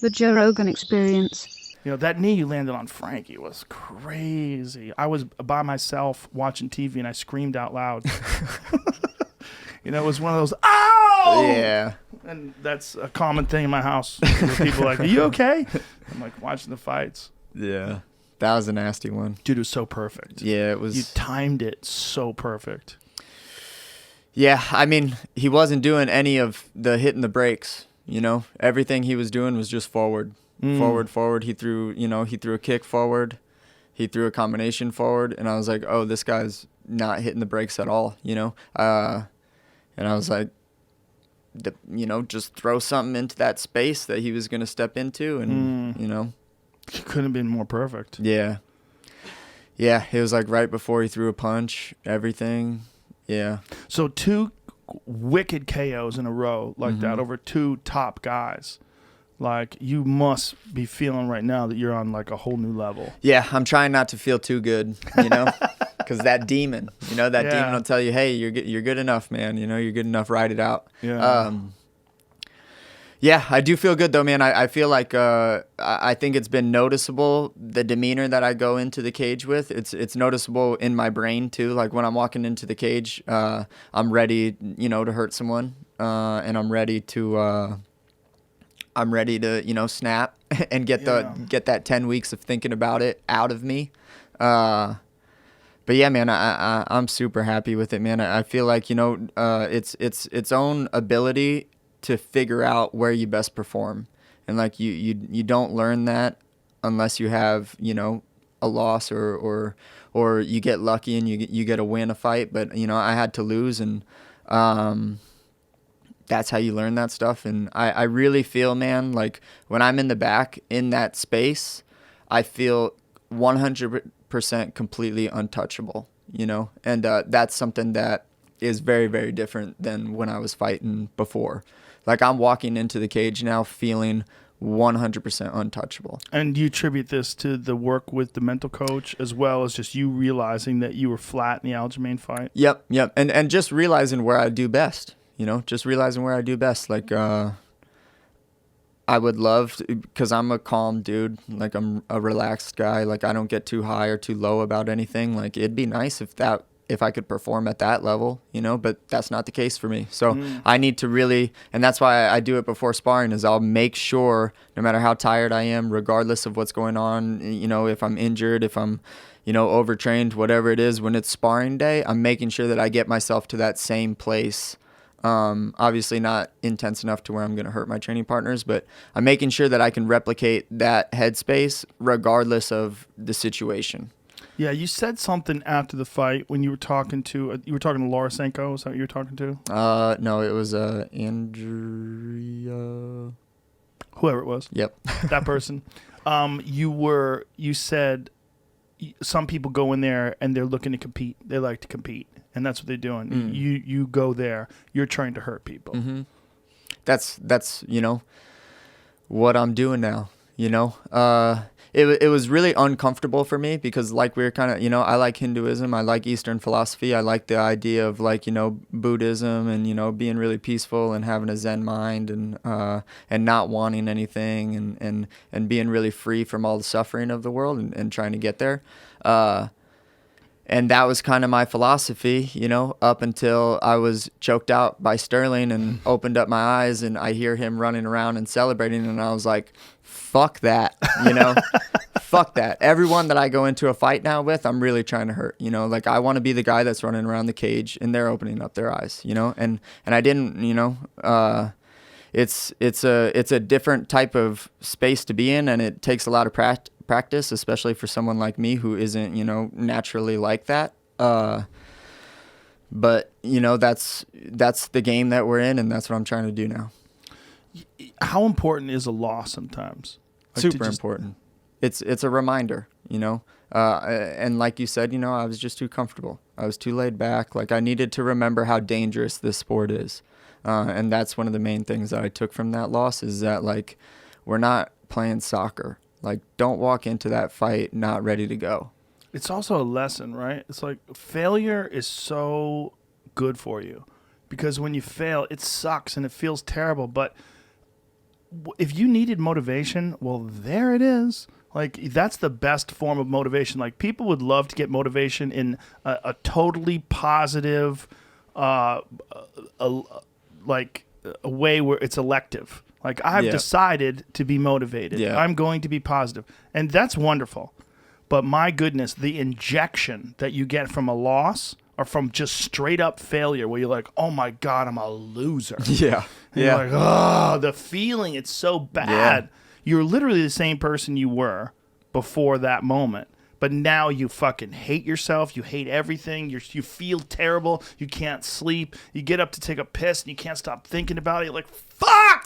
The Joe Rogan Experience. You know, that knee you landed on Frankie was crazy. I was by myself watching TV and I screamed out loud. You know, it was one of those, ow! Yeah. And that's a common thing in my house. Where people are like, are you okay? I'm like watching the fights. Yeah. That was a nasty one. Dude, it was so perfect. Yeah, it was. You timed it so perfect. Yeah, I mean, he wasn't doing any of the hitting the brakes, you know? Everything he was doing was just forward. Forward. He threw a kick forward. He threw a combination forward. And I was like, oh, this guy's not hitting the brakes at all, you know? And I was like, you know, just throw something into that space that he was going to step into. And, you know. It couldn't have been more perfect. Yeah. Yeah, it was like right before he threw a punch, everything. Yeah. So 2 wicked KOs in a row like that over 2 top guys. Like, you must be feeling right now that you're on like a whole new level. Yeah, I'm trying not to feel too good, you know, because that demon, you know, that demon will tell you, hey, you're good enough, man. You know, you're good enough. Ride it out. Yeah. Yeah, I do feel good though, man. I feel like I think it's been noticeable, the demeanor that I go into the cage with. It's noticeable in my brain too. Like when I'm walking into the cage, I'm ready, you know, to hurt someone, and I'm ready to you know, snap and get that 10 weeks of thinking about it out of me. But yeah, man, I'm super happy with it, man. I feel like, you know, it's its own ability to figure out where you best perform. And like you don't learn that unless you have, you know, a loss or you get lucky and you get to win a fight. But, you know, I had to lose, and that's how you learn that stuff. And I really feel, man, like when I'm in the back in that space, I feel 100% completely untouchable, you know? And that's something that is very, very different than when I was fighting before. Like I'm walking into the cage now feeling 100% untouchable. And do you attribute this to the work with the mental coach as well as just you realizing that you were flat in the Aljamain fight? Yep. And just realizing where I do best, you know, just realizing where I do best. Like I would love to, because I'm a calm dude, like I'm a relaxed guy. Like I don't get too high or too low about anything. Like it'd be nice if I could perform at that level, you know, but that's not the case for me. So I need to really, and that's why I do it before sparring, is I'll make sure no matter how tired I am, regardless of what's going on, you know, if I'm injured, if I'm, you know, overtrained, whatever it is, when it's sparring day, I'm making sure that I get myself to that same place. Obviously not intense enough to where I'm going to hurt my training partners, but I'm making sure that I can replicate that headspace regardless of the situation. Yeah, you said something after the fight when you were talking to Laura Senko. Is that what you were talking to? No, it was Andrea. Whoever it was. Yep. That person. You said some people go in there and they're looking to compete. They like to compete, and that's what they're doing. You go there. You're trying to hurt people. Mm-hmm. That's you know what I'm doing now. You know. It was really uncomfortable for me because like we were kind of, you know, I like Hinduism. I like Eastern philosophy. I like the idea of like, you know, Buddhism and, you know, being really peaceful and having a Zen mind and not wanting anything and being really free from all the suffering of the world and trying to get there. And that was kind of my philosophy, you know, up until I was choked out by Sterling and opened up my eyes and I hear him running around and celebrating. And I was like, fuck that, you know, fuck that. Everyone that I go into a fight now with, I'm really trying to hurt, you know, like I want to be the guy that's running around the cage and they're opening up their eyes, you know, and I didn't, you know, it's a different type of space to be in, and it takes a lot of practice, especially for someone like me who isn't, you know, naturally like that. But you know, that's the game that we're in, and that's what I'm trying to do now. How important is a loss sometimes? Like Super important. It's a reminder, you know. And like you said, you know, I was just too comfortable. I was too laid back. Like I needed to remember how dangerous this sport is. And that's one of the main things that I took from that loss is that like we're not playing soccer. Like don't walk into that fight not ready to go. It's also a lesson, right? It's like failure is so good for you because when you fail, it sucks and it feels terrible. But if you needed motivation, well, there it is. Like, that's the best form of motivation. Like, people would love to get motivation in a totally positive, like a way where it's elective. Like, I've decided to be motivated. Yeah. I'm going to be positive. And that's wonderful. But my goodness, the injection that you get from a loss or from just straight up failure where you're like, oh my God, I'm a loser. Yeah. And you're like, oh, the feeling, it's so bad. Yeah. You're literally the same person you were before that moment. But now you fucking hate yourself. You hate everything. You feel terrible. You can't sleep. You get up to take a piss and you can't stop thinking about it. You're like, fuck!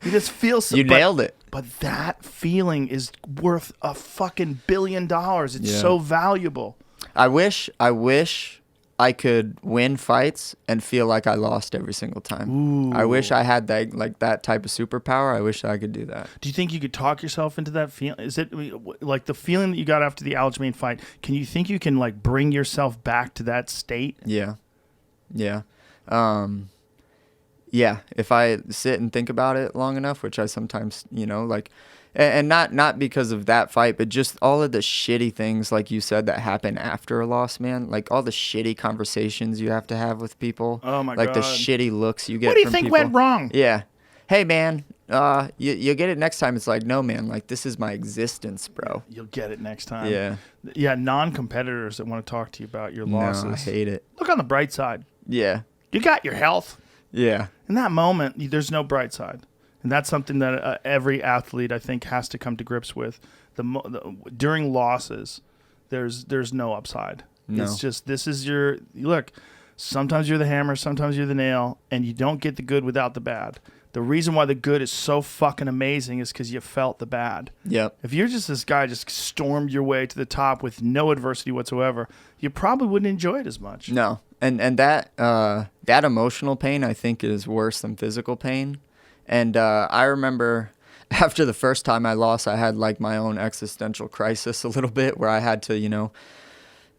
You just feel so... You nailed it. But that feeling is worth a fucking $1 billion. It's so valuable. I wish I could win fights and feel like I lost every single time. Ooh. I wish I had that type of superpower. I wish I could do that. Do you think you could talk yourself into that feeling? Is it like the feeling that you got after the Aljamain fight? Can you think you can like bring yourself back to that state? Yeah. Yeah. Yeah. If I sit and think about it long enough, which I sometimes, like, and not because of that fight, but just all of the shitty things, like you said, that happen after a loss, man. Like all the shitty conversations you have to have with people. Oh my like God. The shitty looks you get. What do you from think people. went wrong? Yeah. Hey man, you'll get it next time. It's like, no man, like this is my existence, bro. You'll get it next time. Yeah. Yeah, non-competitors that want to talk to you about your losses. No, I hate it. Look on the bright side. Yeah. You got your health. Yeah. In that moment, there's no bright side. And that's something that every athlete, I think, has to come to grips with. During losses, there's no upside. No. It's just, this is your, look, sometimes you're the hammer, sometimes you're the nail, and you don't get the good without the bad. The reason why the good is so fucking amazing is because you felt the bad. Yep. If you're just this guy just stormed your way to the top with no adversity whatsoever, you probably wouldn't enjoy it as much. No. And that emotional pain, I think, is worse than physical pain. And I remember after the first time I lost, I had like my own existential crisis a little bit where I had to,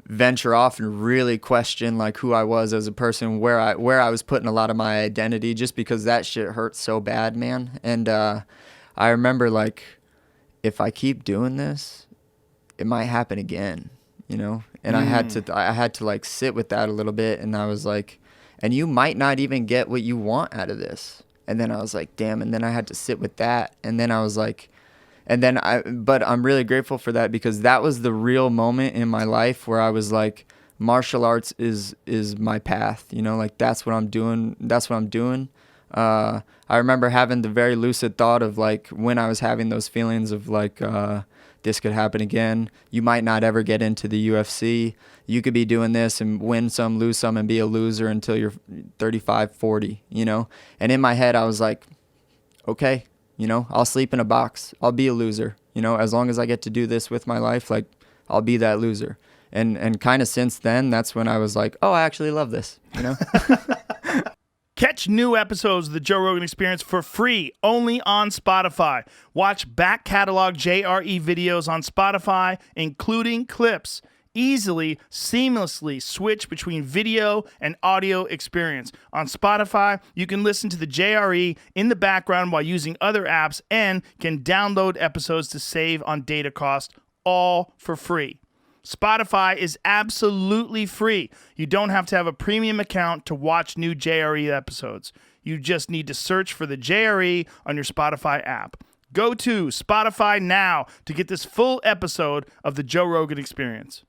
venture off and really question like who I was as a person, where I was putting a lot of my identity, just because that shit hurt so bad, man. And I remember like, if I keep doing this, it might happen again, And I had to like sit with that a little bit, and I was like, and you might not even get what you want out of this. And then I was like, damn. And then I had to sit with that. And then I was like, but I'm really grateful for that, because that was the real moment in my life where I was like, martial arts is my path, like that's what I'm doing. I remember having the very lucid thought of like, when I was having those feelings of like, this could happen again. You might not ever get into the UFC. You could be doing this and win some, lose some, and be a loser until you're 35, 40, And in my head, I was like, okay, I'll sleep in a box. I'll be a loser. As long as I get to do this with my life, like I'll be that loser. And kind of since then, that's when I was like, oh, I actually love this, Catch new episodes of the Joe Rogan Experience for free, only on Spotify. Watch back catalog JRE videos on Spotify, including clips. Easily, seamlessly switch between video and audio experience. On Spotify, you can listen to the JRE in the background while using other apps, and can download episodes to save on data cost, all for free. Spotify is absolutely free. You don't have to have a premium account to watch new JRE episodes. You just need to search for the JRE on your Spotify app. Go to Spotify now to get this full episode of the Joe Rogan Experience.